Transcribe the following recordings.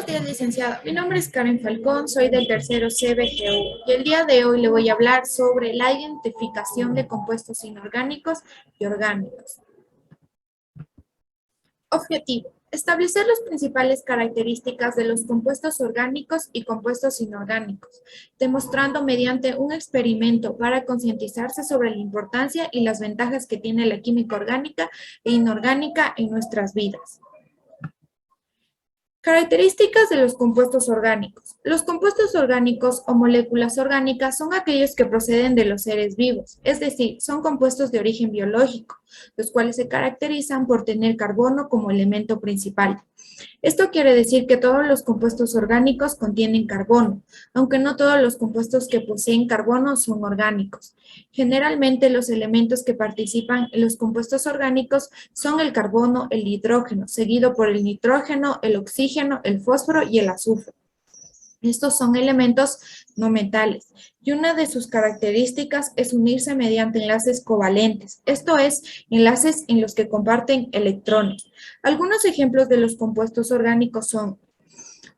días, licenciado. Mi nombre es Karen Falcón, soy del tercero CBGU y el día de hoy le voy a hablar sobre la identificación de compuestos inorgánicos y orgánicos. Objetivo: establecer las principales características de los compuestos orgánicos y compuestos inorgánicos, demostrando mediante un experimento para concientizarse sobre la importancia y las ventajas que tiene la química orgánica e inorgánica en nuestras vidas. Características de los compuestos orgánicos. Los compuestos orgánicos o moléculas orgánicas son aquellos que proceden de los seres vivos, es decir, son compuestos de origen biológico, los cuales se caracterizan por tener carbono como elemento principal. Esto quiere decir que todos los compuestos orgánicos contienen carbono, aunque no todos los compuestos que poseen carbono son orgánicos. Generalmente los elementos que participan en los compuestos orgánicos son el carbono, el hidrógeno, seguido por el nitrógeno, el oxígeno, el fósforo y el azufre. Estos son elementos no metales y una de sus características es unirse mediante enlaces covalentes, esto es, enlaces en los que comparten electrones. Algunos ejemplos de los compuestos orgánicos son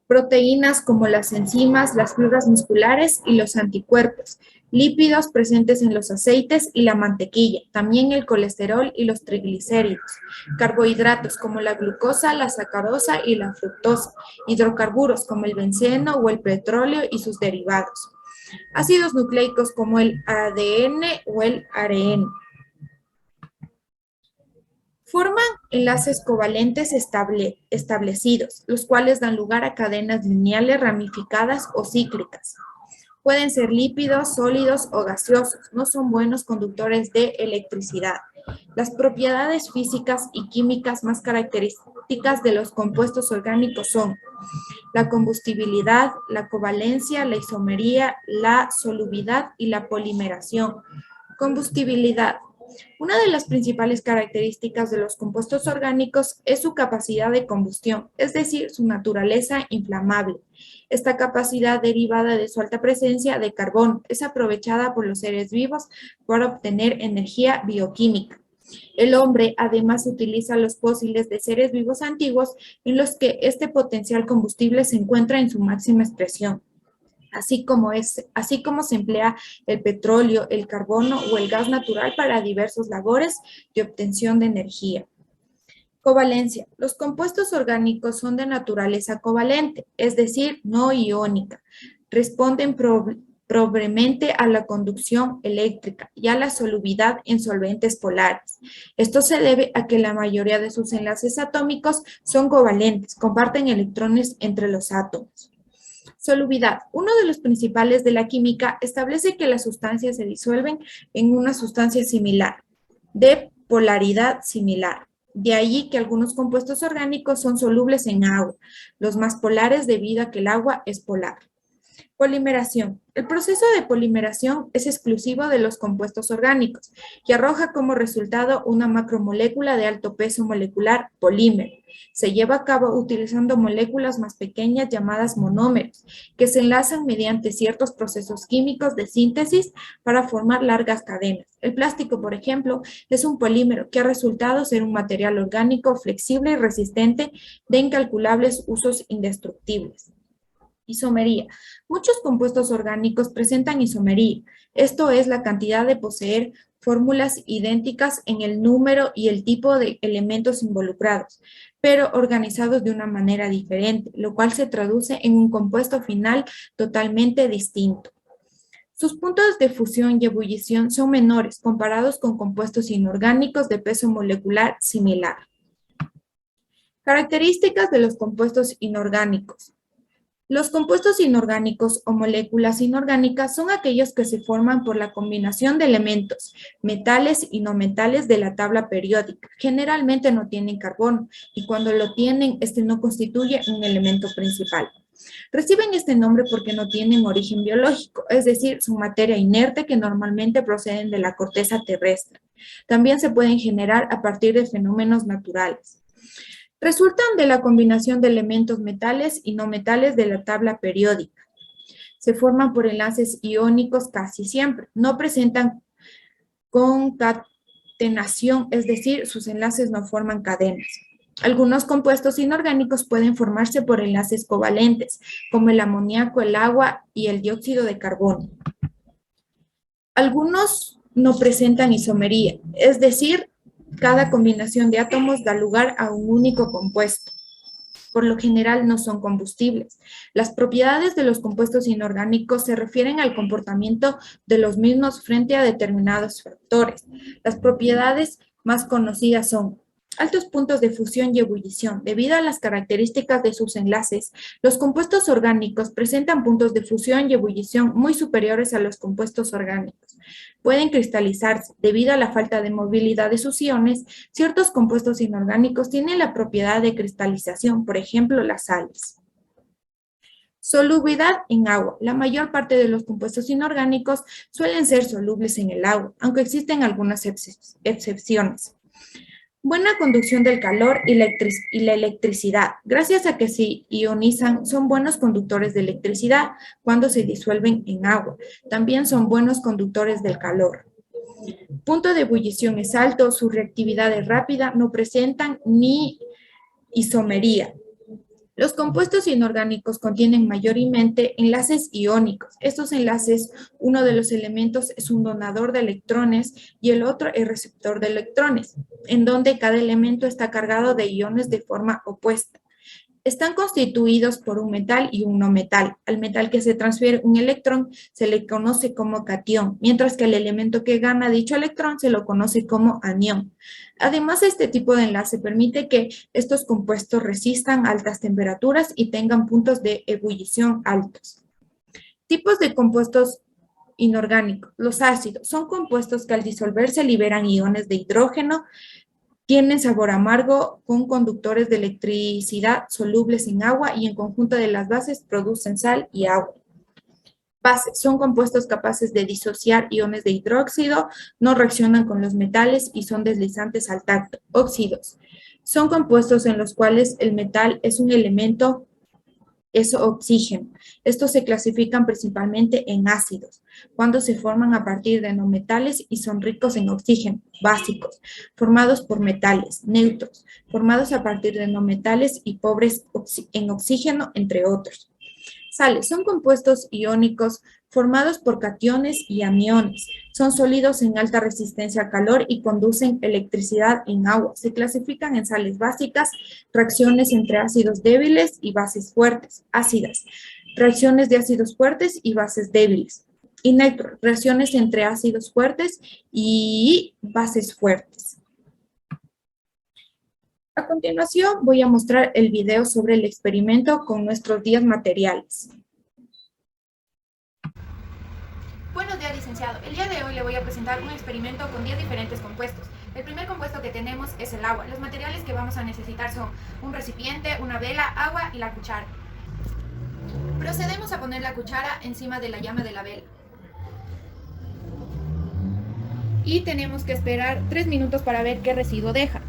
proteínas como las enzimas, las fibras musculares y los anticuerpos, lípidos presentes en los aceites y la mantequilla, también el colesterol y los triglicéridos, carbohidratos como la glucosa, la sacarosa y la fructosa, hidrocarburos como el benceno o el petróleo y sus derivados, ácidos nucleicos como el ADN o el ARN. Forman enlaces covalentes establecidos, los cuales dan lugar a cadenas lineales ramificadas o cíclicas. Pueden ser lípidos, sólidos o gaseosos, no son buenos conductores de electricidad. Las propiedades físicas y químicas más características de los compuestos orgánicos son la combustibilidad, la covalencia, la isomería, la solubilidad y la polimeración. Combustibilidad. Una de las principales características de los compuestos orgánicos es su capacidad de combustión, es decir, su naturaleza inflamable. Esta capacidad derivada de su alta presencia de carbono es aprovechada por los seres vivos para obtener energía bioquímica. El hombre además utiliza los fósiles de seres vivos antiguos en los que este potencial combustible se encuentra en su máxima expresión. Así como se emplea el petróleo, el carbono o el gas natural para diversas labores de obtención de energía. Covalencia. Los compuestos orgánicos son de naturaleza covalente, es decir, no iónica. Responden probablemente a la conducción eléctrica y a la solubilidad en solventes polares. Esto se debe a que la mayoría de sus enlaces atómicos son covalentes, comparten electrones entre los átomos. Solubilidad. Uno de los principales de la química establece que las sustancias se disuelven en una sustancia similar, de polaridad similar. De allí que algunos compuestos orgánicos son solubles en agua, los más polares debido a que el agua es polar. Polimeración. El proceso de polimeración es exclusivo de los compuestos orgánicos y arroja como resultado una macromolécula de alto peso molecular, polímero. Se lleva a cabo utilizando moléculas más pequeñas llamadas monómeros, que se enlazan mediante ciertos procesos químicos de síntesis para formar largas cadenas. El plástico, por ejemplo, es un polímero que ha resultado ser un material orgánico flexible y resistente de incalculables usos indestructibles. Isomería. Muchos compuestos orgánicos presentan isomería. Esto es la cantidad de poseer fórmulas idénticas en el número y el tipo de elementos involucrados, pero organizados de una manera diferente, lo cual se traduce en un compuesto final totalmente distinto. Sus puntos de fusión y ebullición son menores comparados con compuestos inorgánicos de peso molecular similar. Características de los compuestos inorgánicos. Los compuestos inorgánicos o moléculas inorgánicas son aquellos que se forman por la combinación de elementos, metales y no metales de la tabla periódica. Generalmente no tienen carbono y cuando lo tienen, este no constituye un elemento principal. Reciben este nombre porque no tienen origen biológico, es decir, son materia inerte que normalmente proceden de la corteza terrestre. También se pueden generar a partir de fenómenos naturales. Resultan de la combinación de elementos metales y no metales de la tabla periódica. Se forman por enlaces iónicos casi siempre. No presentan concatenación, es decir, sus enlaces no forman cadenas. Algunos compuestos inorgánicos pueden formarse por enlaces covalentes, como el amoníaco, el agua y el dióxido de carbono. Algunos no presentan isomería, es decir, cada combinación de átomos da lugar a un único compuesto. Por lo general no son combustibles. Las propiedades de los compuestos inorgánicos se refieren al comportamiento de los mismos frente a determinados factores. Las propiedades más conocidas son altos puntos de fusión y ebullición. Debido a las características de sus enlaces, los compuestos orgánicos presentan puntos de fusión y ebullición muy superiores a los compuestos orgánicos. Pueden cristalizarse. Debido a la falta de movilidad de sus iones, ciertos compuestos inorgánicos tienen la propiedad de cristalización, por ejemplo, las sales. Solubilidad en agua. La mayor parte de los compuestos inorgánicos suelen ser solubles en el agua, aunque existen algunas excepciones. Buena conducción del calor y la electricidad. Gracias a que se ionizan, son buenos conductores de electricidad cuando se disuelven en agua. También son buenos conductores del calor. Punto de ebullición es alto, su reactividad es rápida, no presentan ni isomería. Los compuestos inorgánicos contienen mayormente enlaces iónicos. Estos enlaces, uno de los elementos es un donador de electrones y el otro es receptor de electrones, en donde cada elemento está cargado de iones de forma opuesta. Están constituidos por un metal y un no metal. Al metal que se transfiere un electrón se le conoce como catión, mientras que al elemento que gana dicho electrón se lo conoce como anión. Además, este tipo de enlace permite que estos compuestos resistan altas temperaturas y tengan puntos de ebullición altos. Tipos de compuestos inorgánicos. Los ácidos son compuestos que al disolverse liberan iones de hidrógeno, tienen sabor amargo, con conductores de electricidad solubles en agua y en conjunto de las bases producen sal y agua. Bases son compuestos capaces de disociar iones de hidróxido, no reaccionan con los metales y son deslizantes al tacto. Óxidos son compuestos en los cuales el metal es un elemento, es oxígeno. Estos se clasifican principalmente en ácidos, cuando se forman a partir de no metales y son ricos en oxígeno, básicos, formados por metales, neutros, formados a partir de no metales y pobres en oxígeno, entre otros. Sales son compuestos iónicos formados por cationes y aniones. Son sólidos en alta resistencia al calor y conducen electricidad en agua. Se clasifican en sales básicas, reacciones entre ácidos débiles y bases fuertes, ácidas, reacciones de ácidos fuertes y bases débiles. Y neutro, reacciones entre ácidos fuertes y bases fuertes. A continuación voy a mostrar el video sobre el experimento con nuestros 10 materiales. Buenos días, licenciado. El día de hoy le voy a presentar un experimento con 10 diferentes compuestos. El primer compuesto que tenemos es el agua. Los materiales que vamos a necesitar son un recipiente, una vela, agua y la cuchara. Procedemos a poner la cuchara encima de la llama de la vela. Y tenemos que esperar 3 minutos para ver qué residuo deja.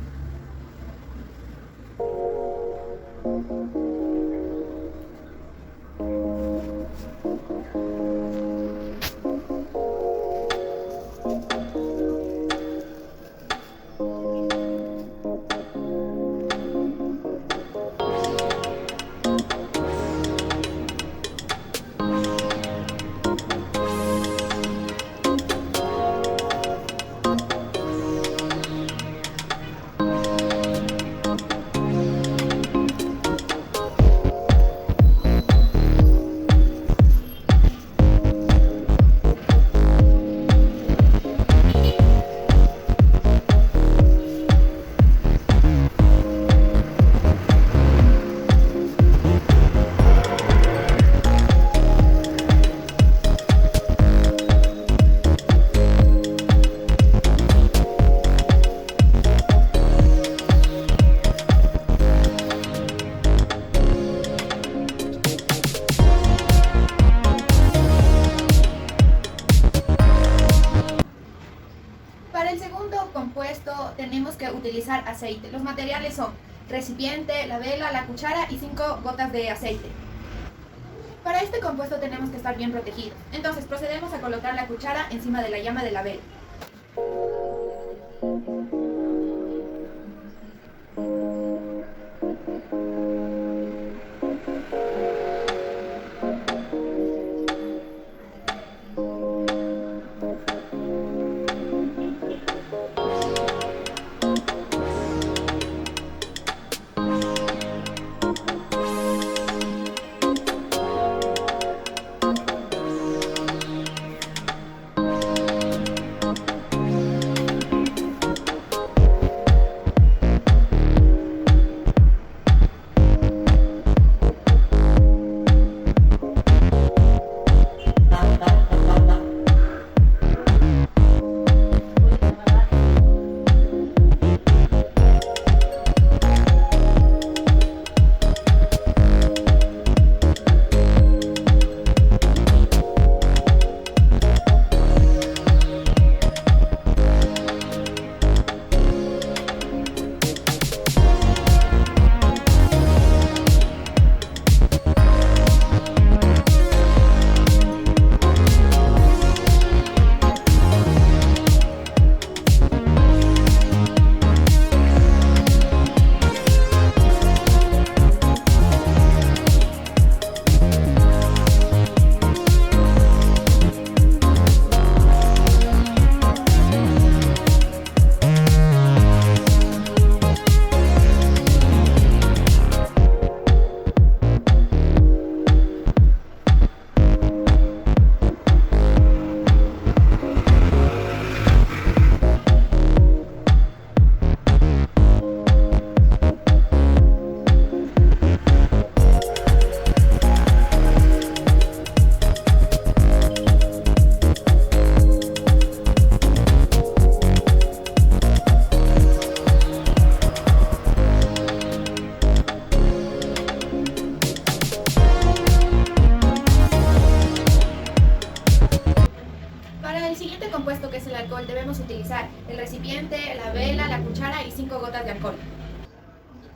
Para el segundo compuesto tenemos que utilizar aceite. Los materiales son recipiente, la vela, la cuchara y 5 gotas de aceite. Para este compuesto tenemos que estar bien protegidos. Entonces procedemos a colocar la cuchara encima de la llama de la vela. alcohol debemos utilizar el recipiente, la vela, la cuchara y 5 gotas de alcohol.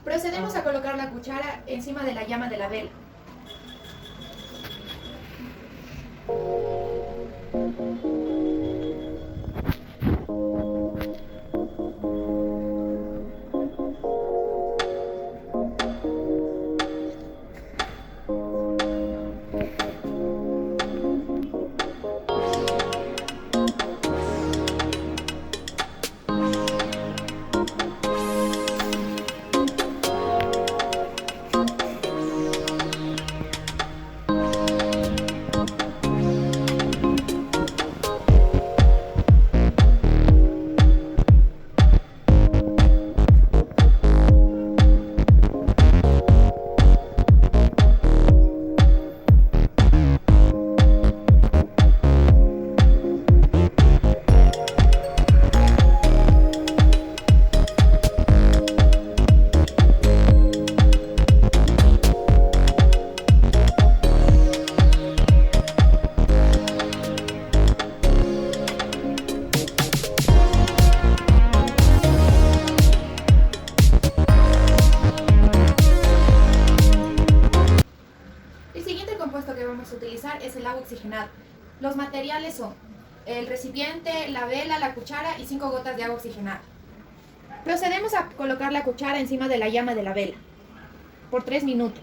Procedemos a colocar la cuchara encima de la llama de la vela. Que vamos a utilizar es el agua oxigenada. Los materiales son el recipiente, la vela, la cuchara y 5 gotas de agua oxigenada. Procedemos a colocar la cuchara encima de la llama de la vela por 3 minutos.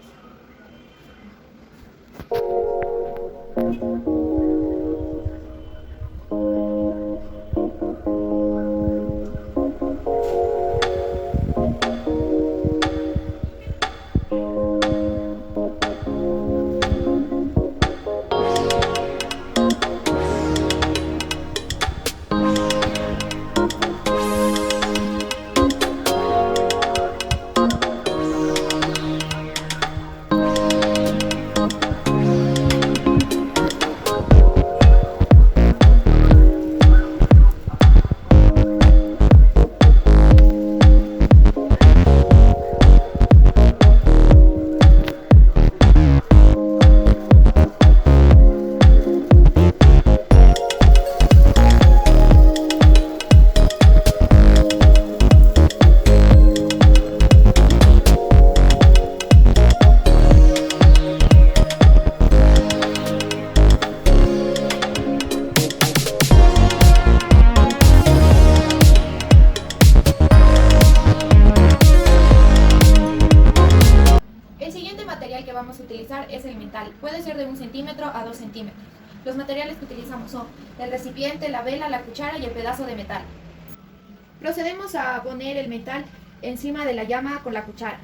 Que vamos a utilizar es el metal. Puede ser de 1 centímetro a 2 centímetros. Los materiales que utilizamos son el recipiente, la vela, la cuchara y el pedazo de metal. Procedemos a poner el metal encima de la llama con la cuchara.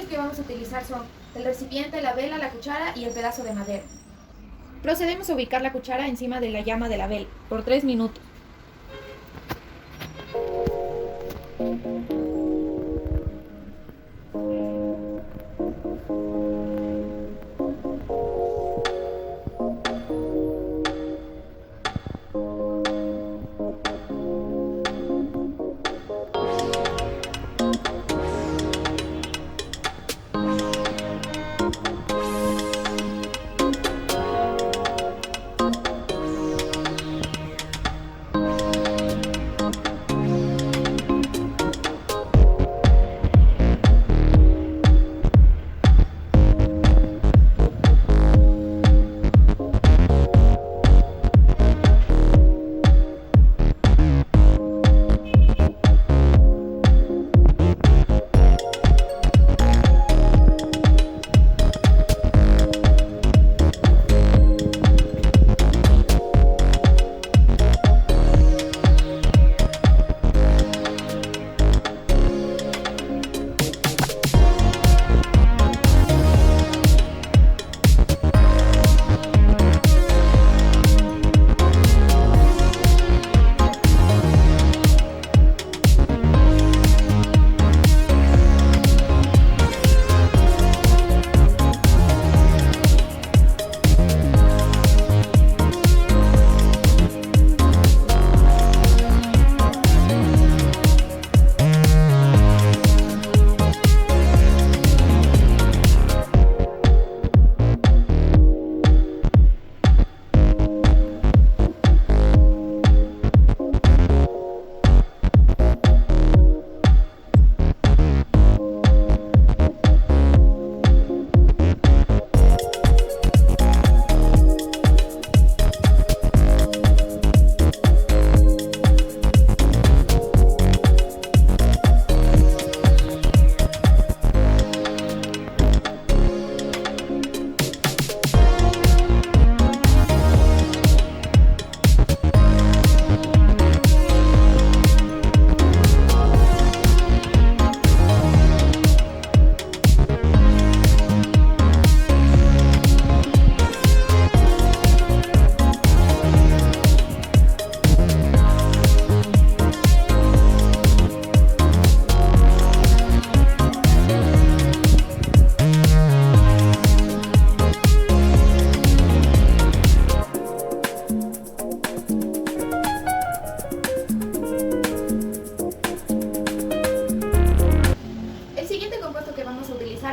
compuestos que vamos a utilizar son el recipiente, la vela, la cuchara y el pedazo de madera. Procedemos a ubicar la cuchara encima de la llama de la vela por 3 minutos.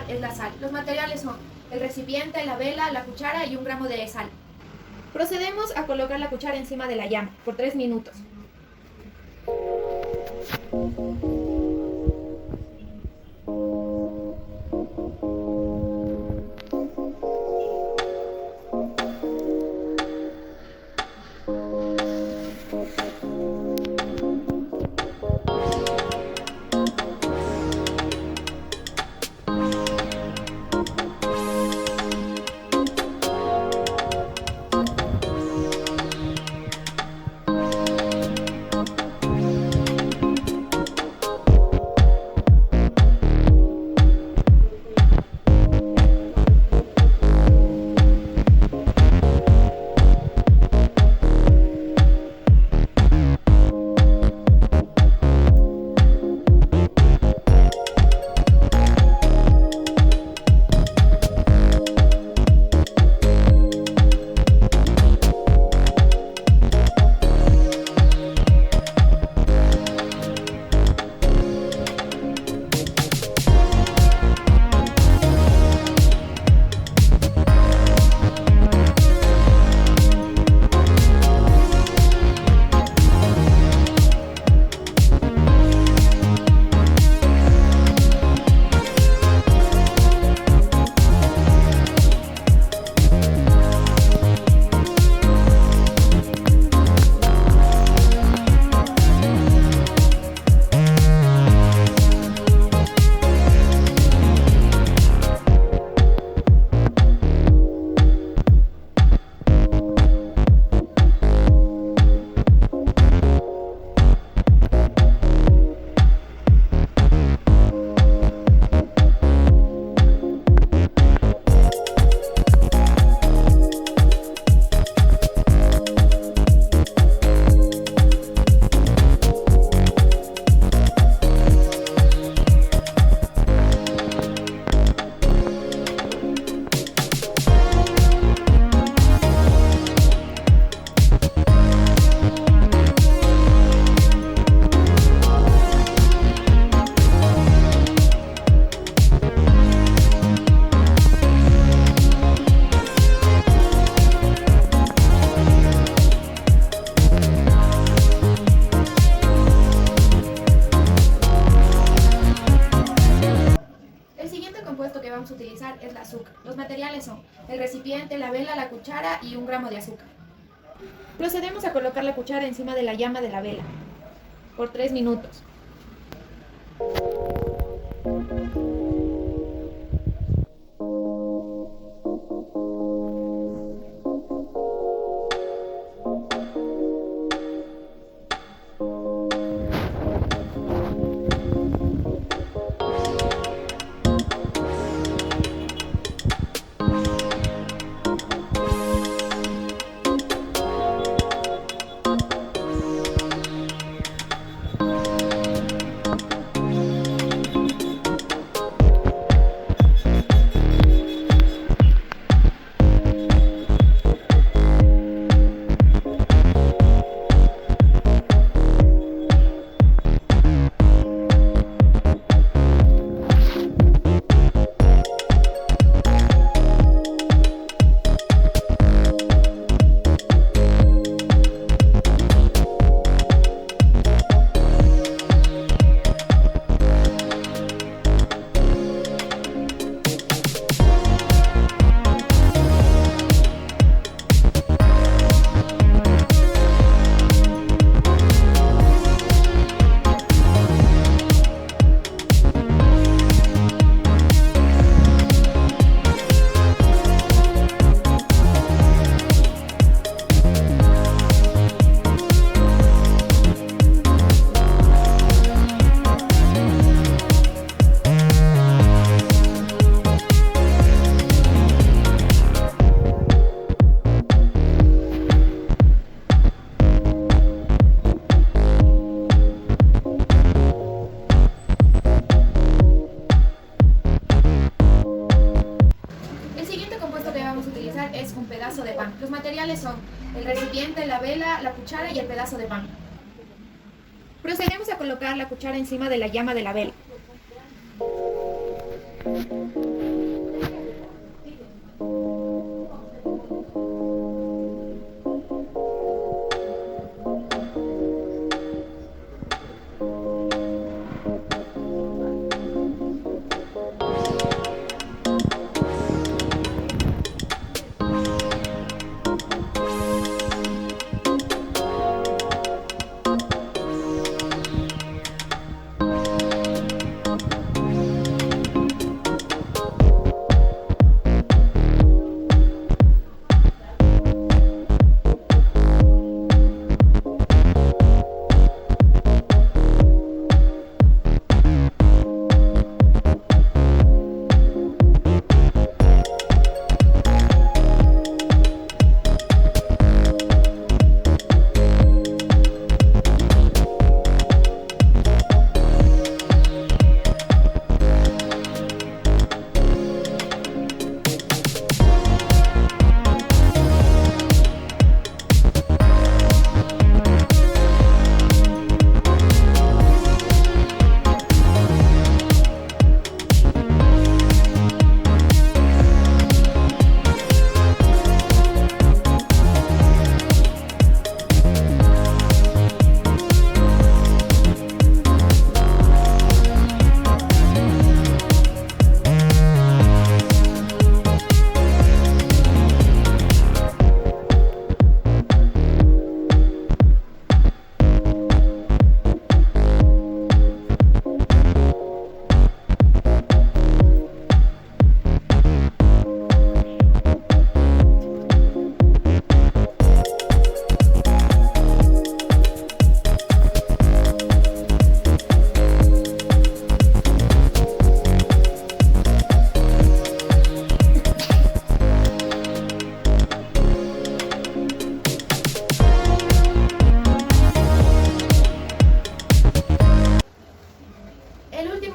Es la sal. Los materiales son el recipiente, la vela, la cuchara y 1 gramo de sal. Procedemos a colocar la cuchara encima de la llama por 3 minutos. el recipiente, la vela, la cuchara y 1 gramo de azúcar. Procedemos a colocar la cuchara encima de la llama de la vela por 3 minutos. El siguiente compuesto que vamos a utilizar es un pedazo de pan. Los materiales son el recipiente, la vela, la cuchara y el pedazo de pan. Procedemos a colocar la cuchara encima de la llama de la vela.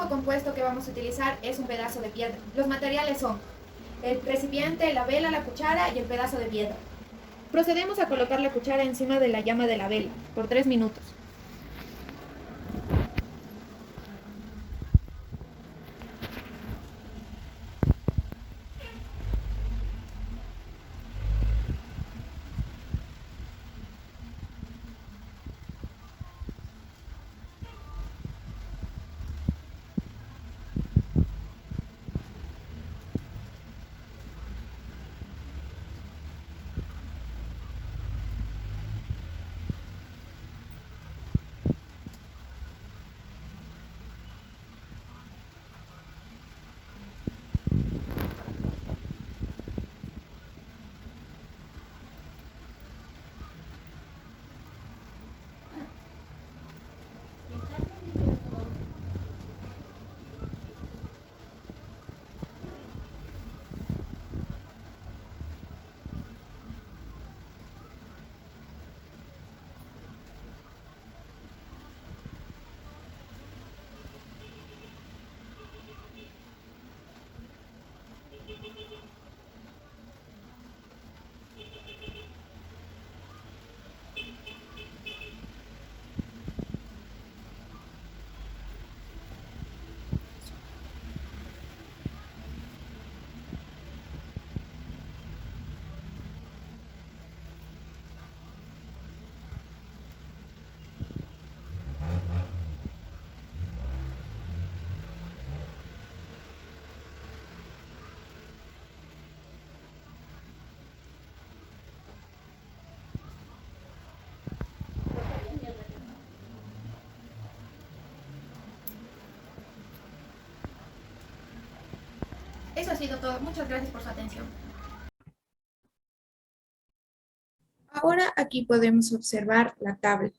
Compuesto que vamos a utilizar es un pedazo de piedra. Los materiales son el recipiente, la vela, la cuchara y el pedazo de piedra. Procedemos a colocar la cuchara encima de la llama de la vela por 3 minutos. Eso ha sido todo. Muchas gracias por su atención. Ahora aquí podemos observar la tabla.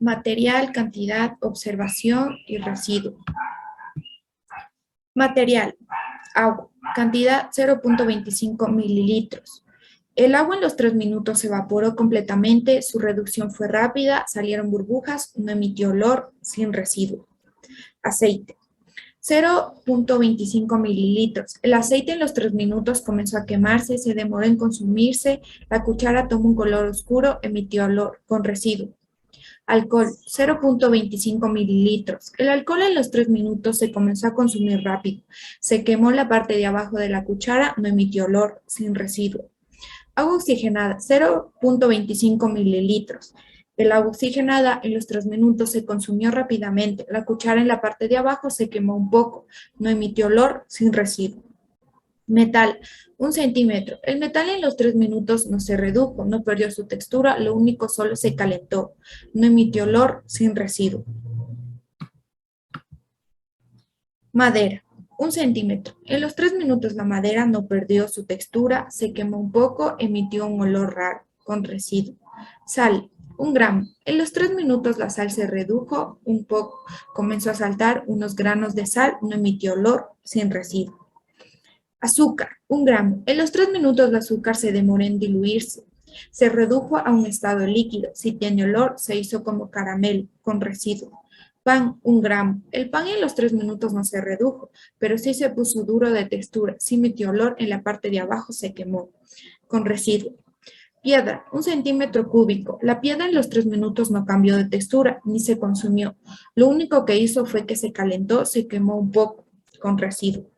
Material, cantidad, observación y residuo. Material, agua, cantidad 0.25 mililitros. El agua en los 3 minutos se evaporó completamente, su reducción fue rápida, salieron burbujas, no emitió olor, sin residuo. Aceite, 0.25 mililitros. El aceite en los 3 minutos comenzó a quemarse, se demoró en consumirse, la cuchara tomó un color oscuro, emitió olor, con residuo. Alcohol, 0.25 mililitros. El alcohol en los 3 minutos se comenzó a consumir rápido. Se quemó la parte de abajo de la cuchara, no emitió olor, sin residuo. Agua oxigenada, 0.25 mililitros. El agua oxigenada en los 3 minutos se consumió rápidamente. La cuchara en la parte de abajo se quemó un poco, no emitió olor, sin residuo. Metal, 1 centímetro. El metal en los 3 minutos no se redujo, no perdió su textura, lo único solo se calentó. No emitió olor, sin residuo. Madera, 1 centímetro. En los 3 minutos la madera no perdió su textura, se quemó un poco, emitió un olor raro, con residuo. Sal, 1 gramo. En los 3 minutos la sal se redujo un poco, comenzó a saltar unos granos de sal, no emitió olor, sin residuo. Azúcar, 1 gramo. En los 3 minutos el azúcar se demoró en diluirse. Se redujo a un estado líquido. Si tiene olor, se hizo como caramelo, con residuo. Pan, 1 gramo. El pan en los 3 minutos no se redujo, pero sí se puso duro de textura. Sí emitió olor, en la parte de abajo se quemó, con residuo. Piedra, 1 centímetro cúbico. La piedra en los 3 minutos no cambió de textura, ni se consumió. Lo único que hizo fue que se calentó, se quemó un poco, con residuo.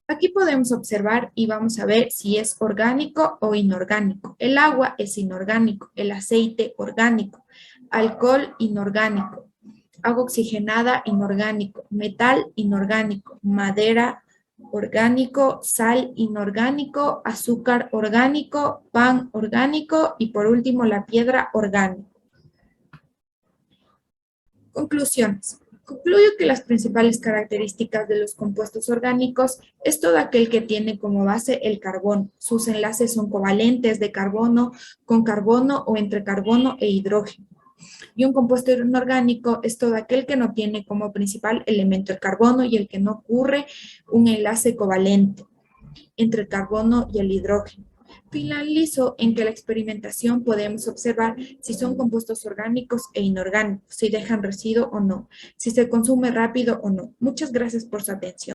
Aquí podemos observar y vamos a ver si es orgánico o inorgánico. El agua es inorgánico, el aceite orgánico, alcohol inorgánico, agua oxigenada inorgánico, metal inorgánico, madera orgánico, sal inorgánico, azúcar orgánico, pan orgánico y por último la piedra orgánica. Conclusiones. Concluyo que las principales características de los compuestos orgánicos es todo aquel que tiene como base el carbono. Sus enlaces son covalentes de carbono con carbono o entre carbono e hidrógeno. Y un compuesto inorgánico es todo aquel que no tiene como principal elemento el carbono y el que no ocurre un enlace covalente entre el carbono y el hidrógeno. Finalizo en que la experimentación podemos observar si son compuestos orgánicos e inorgánicos, si dejan residuo o no, si se consume rápido o no. Muchas gracias por su atención.